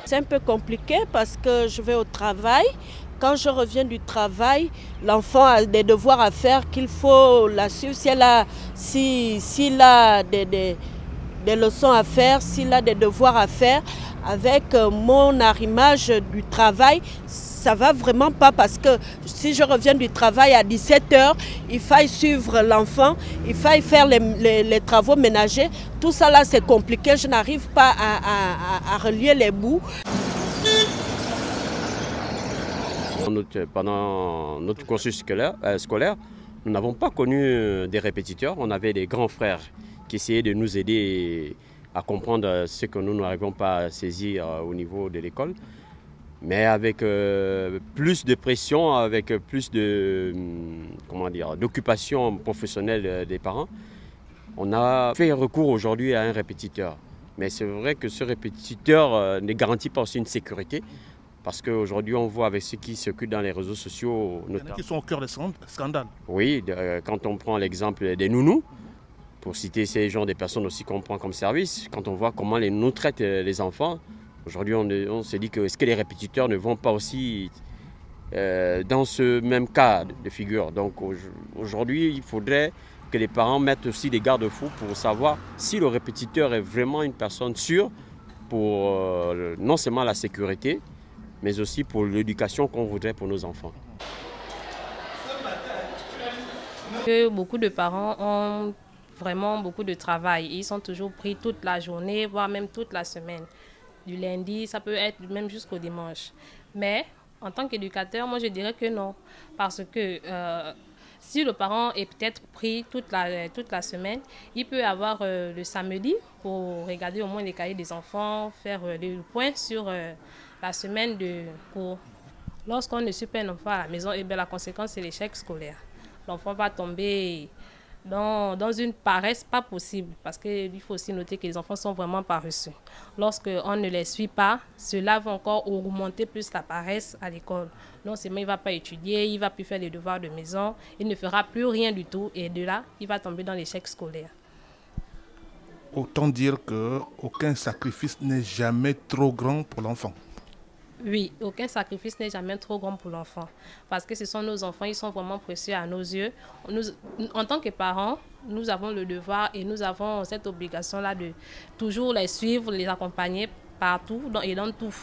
C'est un peu compliqué parce que je vais au travail. Quand je reviens du travail, l'enfant a des devoirs à faire qu'il faut la suivre. S'il a des leçons à faire, s'il a des devoirs à faire, avec mon arrimage du travail, ça va vraiment pas parce que si je reviens du travail à 17 h, il faille suivre l'enfant, il faille faire les travaux ménagers. Tout ça là, c'est compliqué. Je n'arrive pas à relier les bouts. Pendant notre cursus scolaire, nous n'avons pas connu des répétiteurs. On avait des grands frères qui essayaient de nous aider à comprendre ce que nous n'arrivons pas à saisir au niveau de l'école. Mais avec plus de pression, avec plus d'occupation professionnelle des parents, on a fait recours aujourd'hui à un répétiteur. Mais c'est vrai que ce répétiteur ne garantit pas aussi une sécurité. Parce qu'aujourd'hui, on voit avec ceux qui circulent dans les réseaux sociaux... Il y en a qui sont au cœur des scandales. Oui, quand on prend l'exemple des nounous, pour citer ces gens des personnes aussi qu'on prend comme service, quand on voit comment les nounous traitent les enfants, aujourd'hui on se dit que est-ce que les répétiteurs ne vont pas aussi dans ce même cas de figure. Donc aujourd'hui, il faudrait que les parents mettent aussi des garde-fous pour savoir si le répétiteur est vraiment une personne sûre pour non seulement la sécurité, mais aussi pour l'éducation qu'on voudrait pour nos enfants. Beaucoup de parents ont vraiment beaucoup de travail. Ils sont toujours pris toute la journée, voire même toute la semaine. Du lundi, ça peut être même jusqu'au dimanche. Mais en tant qu'éducateur, moi je dirais que non. Parce que si le parent est peut-être pris toute la semaine, il peut avoir le samedi pour regarder au moins les cahiers des enfants, faire le point sur la semaine de cours. Lorsqu'on ne suit pas un enfant à la maison, et bien la conséquence c'est l'échec scolaire. L'enfant va tomber dans une paresse pas possible parce qu'il faut aussi noter que les enfants sont vraiment paresseux. Lorsqu'on ne les suit pas, cela va encore augmenter plus la paresse à l'école. Non seulement il ne va pas étudier, il ne va plus faire les devoirs de maison, il ne fera plus rien du tout et de là, il va tomber dans l'échec scolaire. Autant dire qu'aucun sacrifice n'est jamais trop grand pour l'enfant. Oui, aucun sacrifice n'est jamais trop grand pour l'enfant. Parce que ce sont nos enfants, ils sont vraiment précieux à nos yeux. En tant que parents, nous avons le devoir et nous avons cette obligation-là de toujours les suivre, les accompagner partout et dans tout.